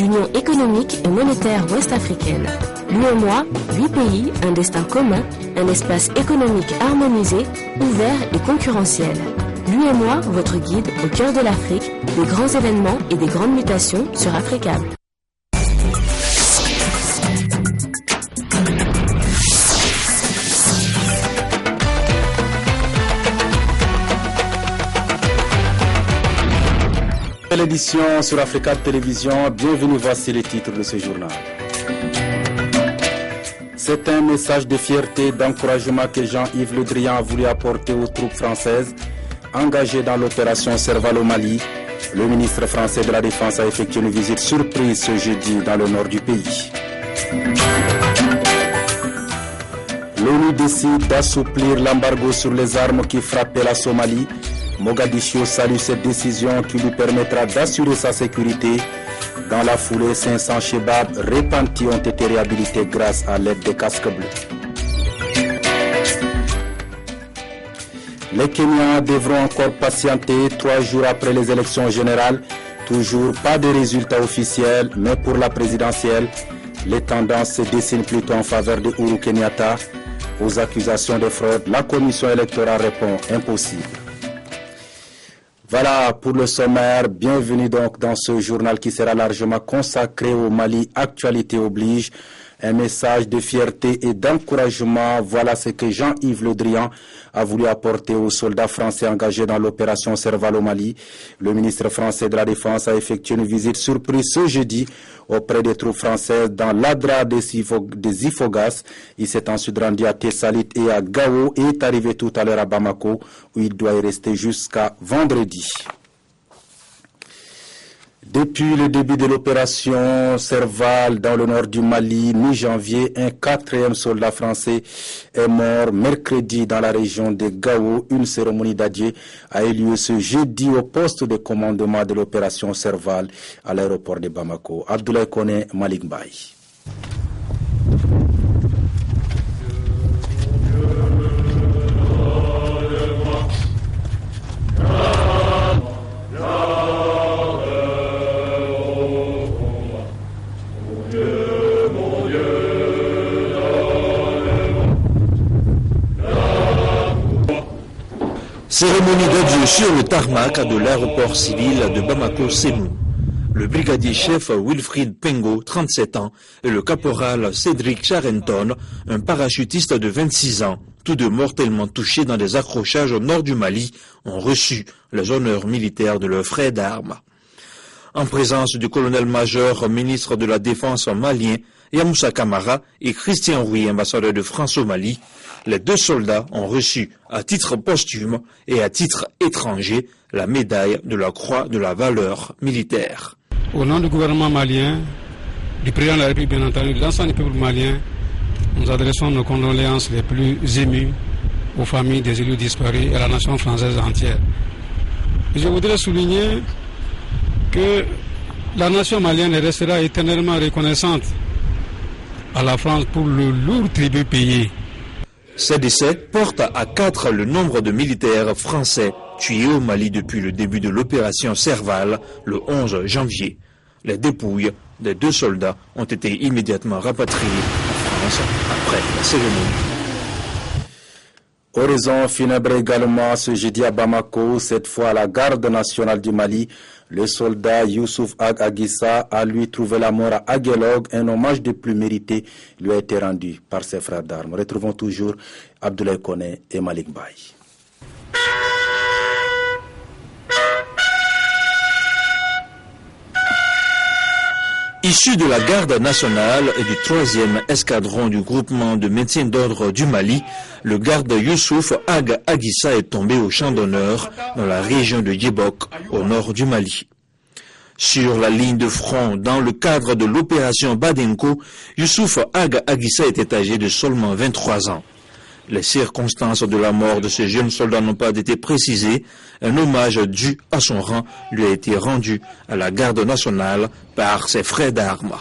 l'Union économique et monétaire ouest-africaine. L'UEMOA, 8 pays, un destin commun, un espace économique harmonisé, ouvert et concurrentiel. L'UEMOA, votre guide au cœur de l'Afrique, des grands événements et des grandes mutations sur Africable. L'édition sur Africa Télévision, bienvenue, voici les titres de ce journal. C'est un message de fierté, d'encouragement que Jean-Yves Le Drian a voulu apporter aux troupes françaises engagées dans l'opération Serval au Mali. Le ministre français de la Défense a effectué une visite surprise ce jeudi dans le nord du pays. L'ONU décide d'assouplir l'embargo sur les armes qui frappaient la Somalie. Mogadiscio salue cette décision qui lui permettra d'assurer sa sécurité. Dans la foulée, 500 Chebabs repentis ont été réhabilités grâce à l'aide des casques bleus. Les Kenyans devront encore patienter 3 jours après les élections générales. Toujours pas de résultats officiels, mais pour la présidentielle, les tendances se dessinent plutôt en faveur de Uhuru Kenyatta. Aux accusations de fraude, la commission électorale répond impossible. Voilà pour le sommaire. Bienvenue donc dans ce journal qui sera largement consacré au Mali. Actualité oblige. Un message de fierté et d'encouragement. Voilà ce que Jean-Yves Le Drian a voulu apporter aux soldats français engagés dans l'opération Serval au Mali. Le ministre français de la Défense a effectué une visite surprise ce jeudi auprès des troupes françaises dans l'Adra des Ifogas. Il s'est ensuite rendu à Tessalit et à Gao et est arrivé tout à l'heure à Bamako où il doit y rester jusqu'à vendredi. Depuis le début de l'opération Serval dans le nord du Mali, mi-janvier, un 4e soldat français est mort mercredi dans la région de Gao. Une cérémonie d'adieu a eu lieu ce jeudi au poste de commandement de l'opération Serval à l'aéroport de Bamako. Abdoulaye Kone, Malik Mbaye. Cérémonie d'adieu sur le tarmac de l'aéroport civil de Bamako-Sémou. Le brigadier-chef Wilfried Pengo, 37 ans, et le caporal Cédric Charenton, un parachutiste de 26 ans, tous deux mortellement touchés dans des accrochages au nord du Mali, ont reçu les honneurs militaires de leurs frères d'armes. En présence du colonel-major ministre de la Défense malien, Yamoussa Kamara, et Christian Rouy, ambassadeur de France au Mali, les 2 soldats ont reçu à titre posthume et à titre étranger la médaille de la Croix de la valeur militaire. Au nom du gouvernement malien, du président de la République bien entendu, de l'ensemble du peuple malien, nous adressons nos condoléances les plus émues aux familles des élus disparus et à la nation française entière. Et je voudrais souligner que la nation malienne restera éternellement reconnaissante à la France pour le lourd tribut payé. Ces décès portent à 4 le nombre de militaires français tués au Mali depuis le début de l'opération Serval le 11 janvier. Les dépouilles des 2 soldats ont été immédiatement rapatriées en France après la cérémonie. Oraison funèbre également ce jeudi à Bamako, cette fois à la garde nationale du Mali. Le soldat Youssouf Ag Aguissa a lui trouvé la mort à Aguelog. Un hommage de plus mérité lui a été rendu par ses frères d'armes. Retrouvons toujours Abdoulaye Kone et Malik Mbaye. Issu de la garde nationale et du 3e escadron du groupement de maintien d'ordre du Mali, le garde Youssouf Ag Aguissa est tombé au champ d'honneur dans la région de Djibok, au nord du Mali. Sur la ligne de front, dans le cadre de l'opération Badenko, Youssouf Ag Aguissa était âgé de seulement 23 ans. Les circonstances de la mort de ce jeune soldat n'ont pas été précisées. Un hommage dû à son rang lui a été rendu à la garde nationale par ses frères d'armes.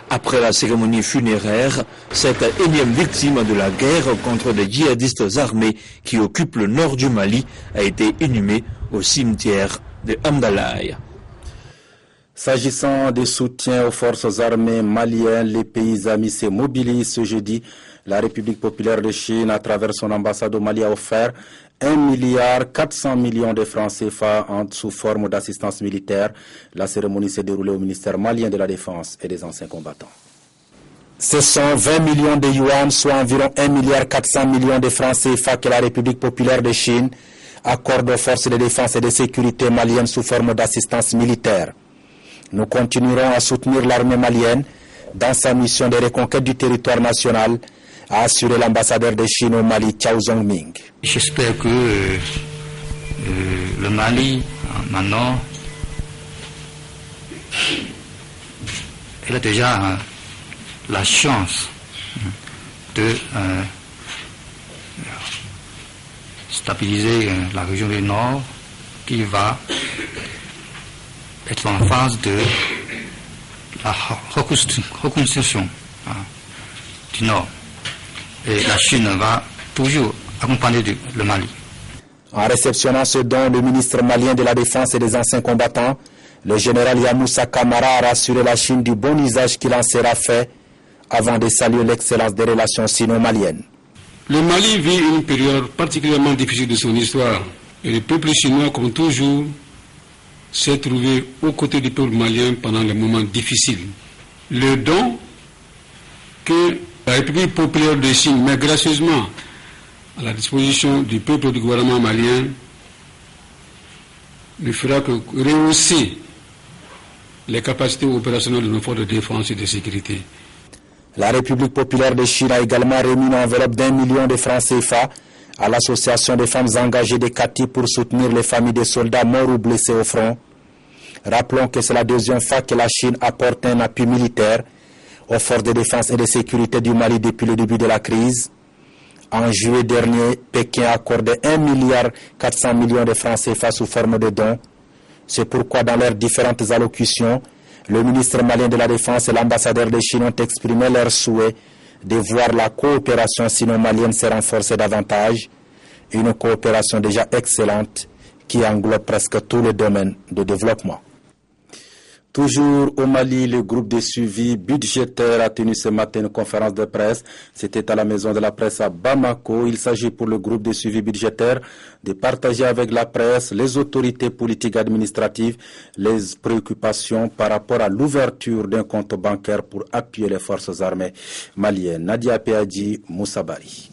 Après la cérémonie funéraire, cette énième victime de la guerre contre les djihadistes armés qui occupent le nord du Mali a été inhumée au cimetière de Hamdalaï. S'agissant des soutiens aux forces armées maliennes, les pays amis se mobilisent ce jeudi. La République populaire de Chine, à travers son ambassade au Mali, a offert 1,4 milliard de francs CFA sous forme d'assistance militaire. La cérémonie s'est déroulée au ministère malien de la Défense et des anciens combattants. Ce sont 20 millions de yuan, soit environ 1,4 milliard de francs CFA que la République populaire de Chine accorde aux forces de défense et de sécurité maliennes sous forme d'assistance militaire. Nous continuerons à soutenir l'armée malienne dans sa mission de reconquête du territoire national, a assuré l'ambassadeur de Chine au Mali, Chao Zongming. J'espère que le Mali, maintenant, il a déjà la chance de stabiliser la région du Nord, qui va être en phase de la reconstruction du Nord. Et la Chine va toujours accompagner le Mali. En réceptionnant ce don, le ministre malien de la Défense et des anciens combattants, le général Yamoussa Kamara, a rassuré la Chine du bon usage qu'il en sera fait avant de saluer l'excellence des relations sino-maliennes. Le Mali vit une période particulièrement difficile de son histoire et le peuple chinois, comme toujours, s'est trouvé aux côtés du peuple malien pendant les moments difficiles. Le don que la République populaire de Chine met gracieusement à la disposition du peuple du gouvernement malien ne fera que rehausser les capacités opérationnelles de nos forces de défense et de sécurité. La République populaire de Chine a également remis une enveloppe d'1 million de francs CFA à l'association des femmes engagées de Kati pour soutenir les familles des soldats morts ou blessés au front. Rappelons que c'est la deuxième fois que la Chine apporte un appui militaire aux forces de défense et de sécurité du Mali depuis le début de la crise. En juillet dernier, Pékin a accordé 1,4 milliard de francs CFA sous forme de dons. C'est pourquoi dans leurs différentes allocutions, le ministre malien de la Défense et l'ambassadeur de Chine ont exprimé leur souhait de voir la coopération sino-malienne se renforcer davantage, une coopération déjà excellente qui englobe presque tous les domaines de développement. Toujours au Mali, le groupe de suivi budgétaire a tenu ce matin une conférence de presse. C'était à la maison de la presse à Bamako. Il s'agit pour le groupe de suivi budgétaire de partager avec la presse, les autorités politiques et administratives, les préoccupations par rapport à l'ouverture d'un compte bancaire pour appuyer les forces armées maliennes. Nadia Peadji, Moussabari.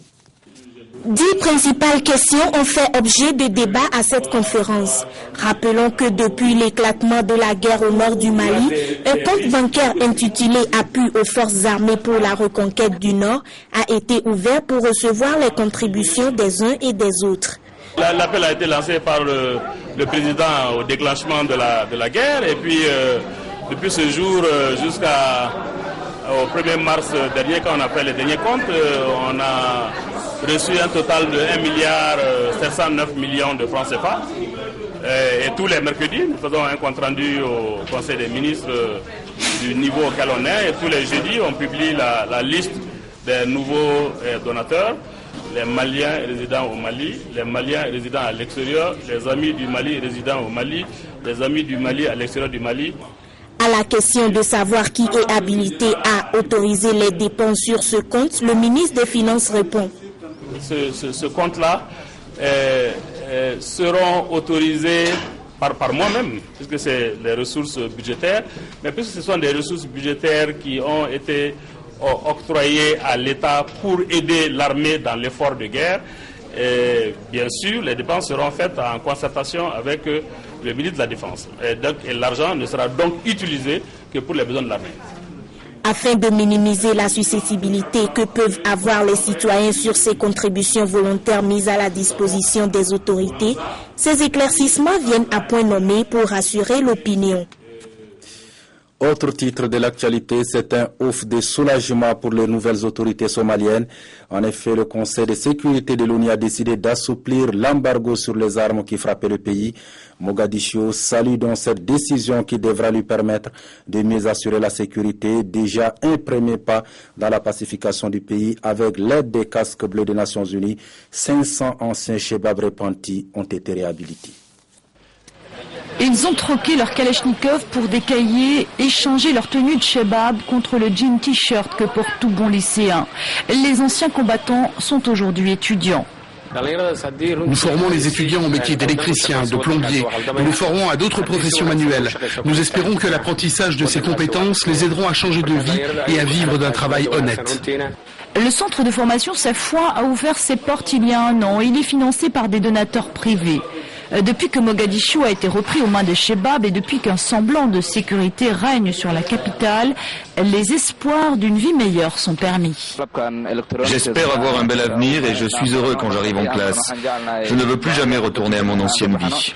10 principales questions ont fait objet de débat à cette conférence. Rappelons que depuis l'éclatement de la guerre au nord du Mali, un compte bancaire intitulé « Appui aux forces armées pour la reconquête du Nord » a été ouvert pour recevoir les contributions des uns et des autres. L'appel a été lancé par le président au déclenchement de la guerre et puis depuis ce jour jusqu'au 1er mars dernier, quand on a fait les derniers comptes, on a reçu un total de 1,709 milliard de francs CFA. Et tous les mercredis, nous faisons un compte rendu au Conseil des ministres du niveau auquel on est. Et tous les jeudis, on publie la liste des nouveaux donateurs, les Maliens résidant au Mali, les Maliens résidant à l'extérieur, les amis du Mali résidant au Mali, les amis du Mali à l'extérieur du Mali. À la question de savoir qui est habilité à autoriser les dépenses sur ce compte, le ministre des Finances répond. Ce compte-là seront autorisés par moi-même, puisque c'est les ressources budgétaires, mais puisque ce sont des ressources budgétaires qui ont été octroyées à l'État pour aider l'armée dans l'effort de guerre, et bien sûr, les dépenses seront faites en concertation avec le ministre de la Défense. Et l'argent ne sera donc utilisé que pour les besoins de l'armée. Afin de minimiser la susceptibilité que peuvent avoir les citoyens sur ces contributions volontaires mises à la disposition des autorités, ces éclaircissements viennent à point nommé pour rassurer l'opinion. Autre titre de l'actualité, c'est un ouf de soulagement pour les nouvelles autorités somaliennes. En effet, le Conseil de sécurité de l'ONU a décidé d'assouplir l'embargo sur les armes qui frappaient le pays. Mogadiscio salue donc cette décision qui devra lui permettre de mieux assurer la sécurité. Déjà un premier pas dans la pacification du pays avec l'aide des casques bleus des Nations Unies. 500 anciens Chebab repentis ont été réhabilités. Ils ont troqué leur Kalachnikov pour des cahiers, échangé leur tenue de Chebab contre le jean t-shirt que portent tout bon lycéen. Les anciens combattants sont aujourd'hui étudiants. Nous formons les étudiants au métier d'électricien, de plombier. Nous les formons à d'autres professions manuelles. Nous espérons que l'apprentissage de ces compétences les aideront à changer de vie et à vivre d'un travail honnête. Le centre de formation Safwa a ouvert ses portes il y a 1 an. Il est financé par des donateurs privés. Depuis que Mogadiscio a été repris aux mains des Chebab et depuis qu'un semblant de sécurité règne sur la capitale, les espoirs d'une vie meilleure sont permis. J'espère avoir un bel avenir et je suis heureux quand j'arrive en classe. Je ne veux plus jamais retourner à mon ancienne vie.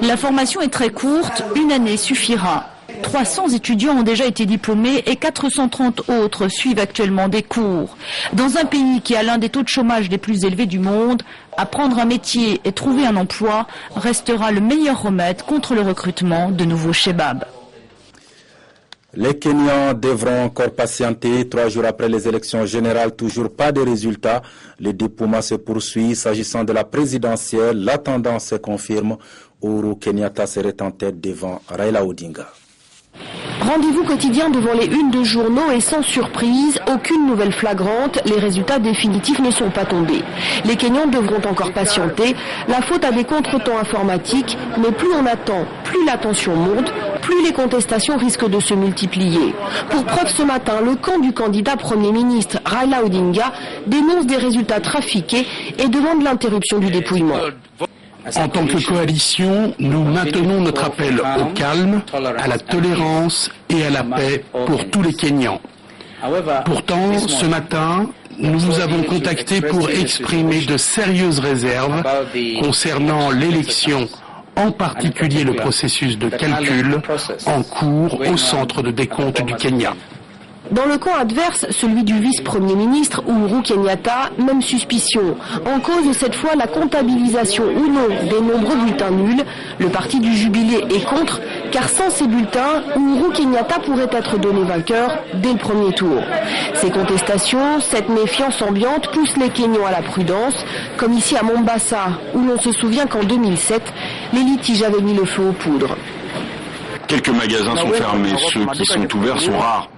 La formation est très courte, 1 année suffira. 300 étudiants ont déjà été diplômés et 430 autres suivent actuellement des cours. Dans un pays qui a l'un des taux de chômage les plus élevés du monde, apprendre un métier et trouver un emploi restera le meilleur remède contre le recrutement de nouveaux Chebab. Les Kenyans devront encore patienter. 3 jours après les élections générales, toujours pas de résultats. Le dépouillement se poursuit. S'agissant de la présidentielle, la tendance se confirme. Uhuru Kenyatta serait en tête devant Raila Odinga. Rendez-vous quotidien devant les unes de journaux et sans surprise, aucune nouvelle flagrante, les résultats définitifs ne sont pas tombés. Les Kenyans devront encore patienter, la faute à des contretemps informatiques, mais plus on attend, plus la tension monte, plus les contestations risquent de se multiplier. Pour preuve ce matin, le camp du candidat Premier ministre Raila Odinga dénonce des résultats trafiqués et demande l'interruption du dépouillement. En tant que coalition, nous maintenons notre appel au calme, à la tolérance et à la paix pour tous les Kenyans. Pourtant, ce matin, nous vous avons contacté pour exprimer de sérieuses réserves concernant l'élection, en particulier le processus de calcul en cours au centre de décompte du Kenya. Dans le camp adverse, celui du vice-premier ministre Uhuru Kenyatta, même suspicion. En cause cette fois la comptabilisation ou non des nombreux bulletins nuls. Le parti du Jubilé est contre, car sans ces bulletins, Uhuru Kenyatta pourrait être donné vainqueur dès le premier tour. Ces contestations, cette méfiance ambiante poussent les Kenyans à la prudence, comme ici à Mombasa, où l'on se souvient qu'en 2007, les litiges avaient mis le feu aux poudres. Quelques magasins sont fermés, ceux qui sont ouverts sont rares.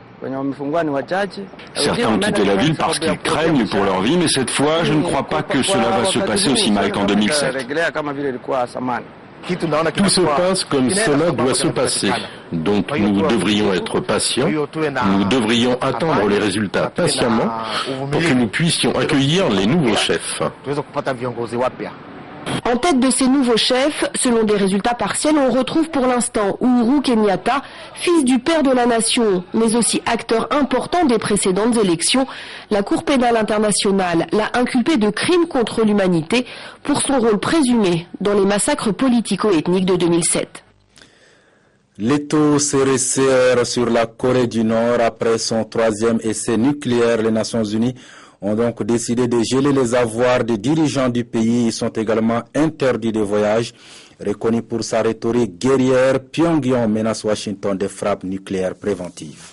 Certains ont quitté la ville parce qu'ils craignent pour leur vie, mais cette fois, je ne crois pas que cela va se passer aussi mal qu'en 2007. Tout se passe comme cela doit se passer. Donc nous devrions être patients, nous devrions attendre les résultats patiemment pour que nous puissions accueillir les nouveaux chefs. En tête de ces nouveaux chefs, selon des résultats partiels, on retrouve pour l'instant Uhuru Kenyatta, fils du père de la nation, mais aussi acteur important des précédentes élections. La Cour pénale internationale l'a inculpé de crimes contre l'humanité pour son rôle présumé dans les massacres politico-ethniques de 2007. Les taux se resserrent sur la Corée du Nord après son 3e essai nucléaire. Les Nations Unies ont donc décidé de geler les avoirs des dirigeants du pays. Ils sont également interdits de voyage. Reconnu pour sa rhétorique guerrière, Pyongyang menace Washington de frappes nucléaires préventives.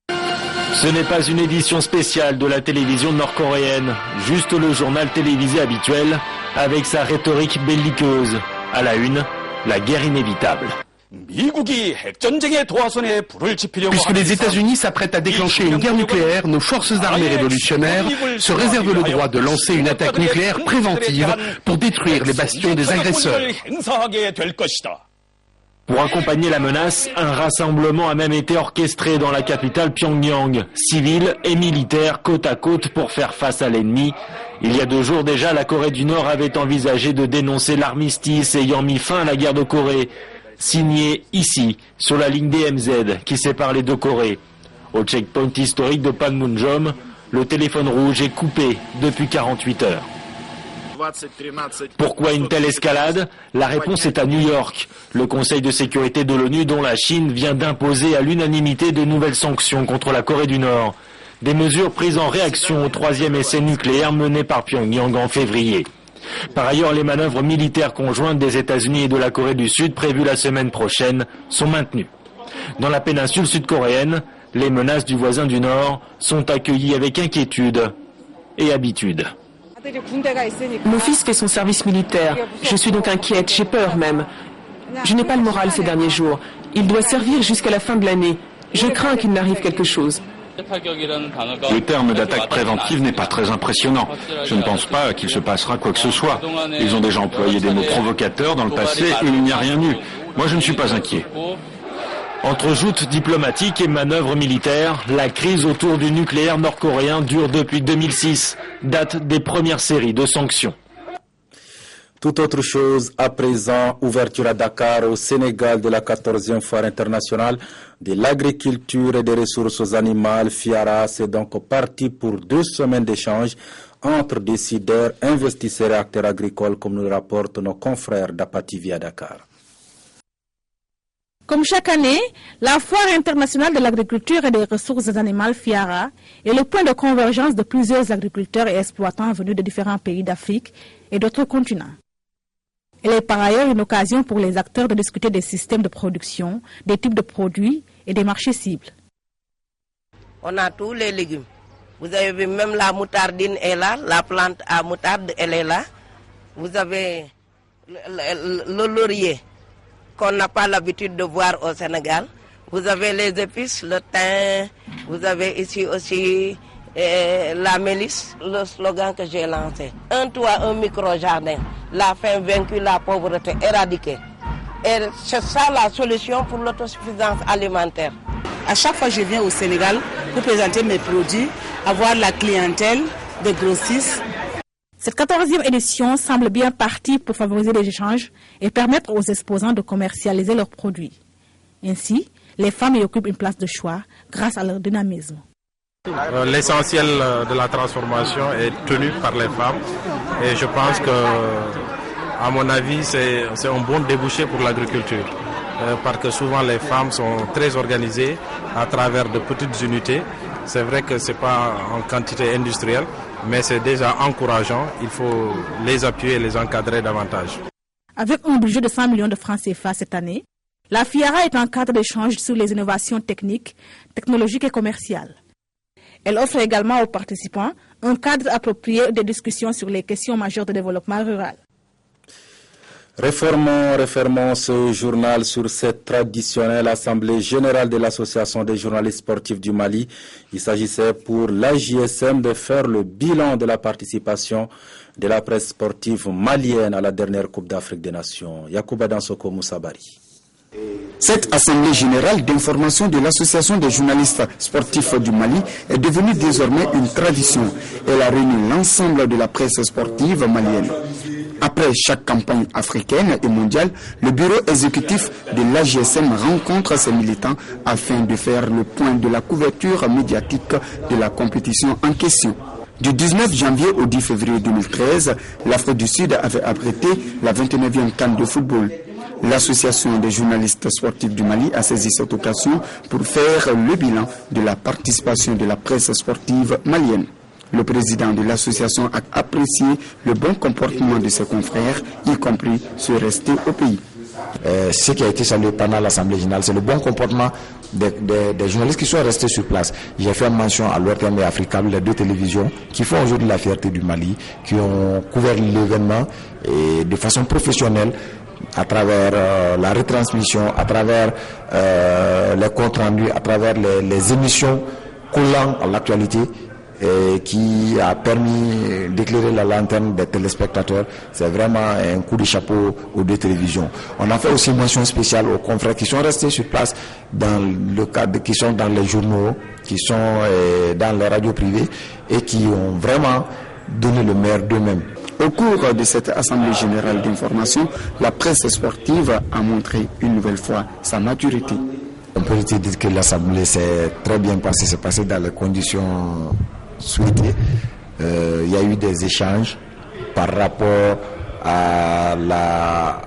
Ce n'est pas une édition spéciale de la télévision nord-coréenne, juste le journal télévisé habituel avec sa rhétorique belliqueuse. À la une, la guerre inévitable. Puisque les États-Unis s'apprêtent à déclencher une guerre nucléaire, nos forces armées révolutionnaires se réservent le droit de lancer une attaque nucléaire préventive pour détruire les bastions des agresseurs. Pour accompagner la menace, un rassemblement a même été orchestré dans la capitale Pyongyang. Civils et militaires côte à côte pour faire face à l'ennemi. Il y a 2 jours déjà, la Corée du Nord avait envisagé de dénoncer l'armistice ayant mis fin à la guerre de Corée. Signé ici, sur la ligne DMZ qui sépare les 2 Corées. Au checkpoint historique de Panmunjom, le téléphone rouge est coupé depuis 48 heures. Pourquoi une telle escalade? La réponse est à New York. Le Conseil de sécurité de l'ONU, dont la Chine, vient d'imposer à l'unanimité de nouvelles sanctions contre la Corée du Nord. Des mesures prises en réaction au 3e essai nucléaire mené par Pyongyang en février. Par ailleurs, les manœuvres militaires conjointes des États-Unis et de la Corée du Sud prévues la semaine prochaine sont maintenues. Dans la péninsule sud-coréenne, les menaces du voisin du Nord sont accueillies avec inquiétude et habitude. Mon fils fait son service militaire. Je suis donc inquiète, j'ai peur même. Je n'ai pas le moral ces derniers jours. Il doit servir jusqu'à la fin de l'année. Je crains qu'il n'arrive quelque chose. Le terme d'attaque préventive n'est pas très impressionnant. Je ne pense pas qu'il se passera quoi que ce soit. Ils ont déjà employé des mots provocateurs dans le passé et il n'y a rien eu. Moi, je ne suis pas inquiet. Entre joutes diplomatiques et manœuvres militaires, la crise autour du nucléaire nord-coréen dure depuis 2006, date des premières séries de sanctions. Tout autre chose à présent, ouverture à Dakar au Sénégal de la 14e foire internationale de l'agriculture et des ressources animales. FIARA, c'est donc parti pour 2 semaines d'échanges entre décideurs, investisseurs et acteurs agricoles, comme nous le rapportent nos confrères d'Apativi à Dakar. Comme chaque année, la Foire internationale de l'agriculture et des ressources animales FIARA est le point de convergence de plusieurs agriculteurs et exploitants venus de différents pays d'Afrique et d'autres continents. Elle est par ailleurs une occasion pour les acteurs de discuter des systèmes de production, des types de produits et des marchés cibles. On a tous les légumes. Vous avez vu, même la moutardine est là, la plante à moutarde, elle est là. Vous avez le laurier qu'on n'a pas l'habitude de voir au Sénégal. Vous avez les épices, le thym, vous avez ici aussi la mélisse, le slogan que j'ai lancé. Un toit, un micro-jardin. La faim vaincue, la pauvreté éradiquée. Et c'est ça la solution pour l'autosuffisance alimentaire. À chaque fois que je viens au Sénégal pour présenter mes produits, avoir la clientèle de grossistes. Cette 14e édition semble bien partie pour favoriser les échanges et permettre aux exposants de commercialiser leurs produits. Ainsi, les femmes y occupent une place de choix grâce à leur dynamisme. L'essentiel de la transformation est tenu par les femmes et je pense que, à mon avis, c'est un bon débouché pour l'agriculture parce que souvent les femmes sont très organisées à travers de petites unités. C'est vrai que ce n'est pas en quantité industrielle, mais c'est déjà encourageant. Il faut les appuyer et les encadrer davantage. Avec un budget de 100 millions de francs CFA cette année, la FIARA est un cadre d'échange sur les innovations techniques, technologiques et commerciales. Elle offre également aux participants un cadre approprié de discussion sur les questions majeures de développement rural. Réformons ce journal sur cette traditionnelle assemblée générale de l'Association des journalistes sportifs du Mali. Il s'agissait pour l'AJSM de faire le bilan de la participation de la presse sportive malienne à la dernière Coupe d'Afrique des Nations. Yacouba Dansoko Moussabari. Cette assemblée générale d'information de l'Association des journalistes sportifs du Mali est devenue désormais une tradition. Elle a réuni l'ensemble de la presse sportive malienne. Après chaque campagne africaine et mondiale, le bureau exécutif de l'AJSM rencontre ses militants afin de faire le point de la couverture médiatique de la compétition en question. Du 19 janvier au 10 février 2013, l'Afrique du Sud avait abrité la 29e CAN de football. L'Association des journalistes sportifs du Mali a saisi cette occasion pour faire le bilan de la participation de la presse sportive malienne. Le président de l'association a apprécié le bon comportement de ses confrères, y compris ceux restés au pays. Ce qui a été salué pendant l'Assemblée générale, c'est le bon comportement des journalistes qui sont restés sur place. J'ai fait mention à l'ORTM et Africa, les 2 télévisions qui font aujourd'hui la fierté du Mali, qui ont couvert l'événement de façon professionnelle, à travers la retransmission, à travers les comptes rendus, à travers les émissions collant à l'actualité, qui a permis d'éclairer la lanterne des téléspectateurs. C'est vraiment un coup de chapeau aux 2 télévisions. On a fait aussi mention spéciale aux confrères qui sont restés sur place dans le cadre, qui sont dans les journaux, qui sont dans les radios privées et qui ont vraiment donné le meilleur d'eux-mêmes. Au cours de cette assemblée générale d'information, la presse sportive a montré une nouvelle fois sa maturité. On peut dire que l'assemblée s'est très bien passée, c'est passé dans les conditions souhaitées. Il y a eu des échanges par rapport à la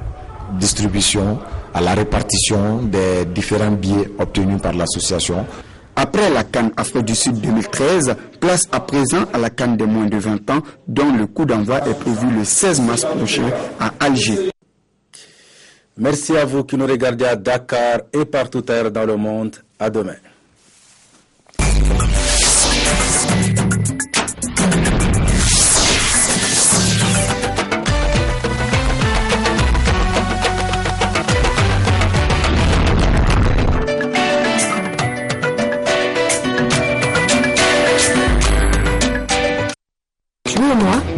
distribution, à la répartition des différents billets obtenus par l'association. Après la CAN Afrique du Sud 2013, place à présent à la CAN des moins de 20 ans, dont le coup d'envoi est prévu le 16 mars prochain à Alger. Merci à vous qui nous regardez à Dakar et partout ailleurs dans le monde. À demain.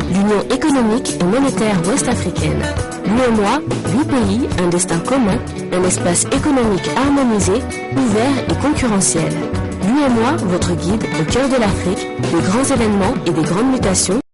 L'Union économique et monétaire ouest-africaine. L'UEMOA, 8 pays, un destin commun, un espace économique harmonisé, ouvert et concurrentiel. L'UEMOA, votre guide au cœur de l'Afrique, de grands événements et des grandes mutations.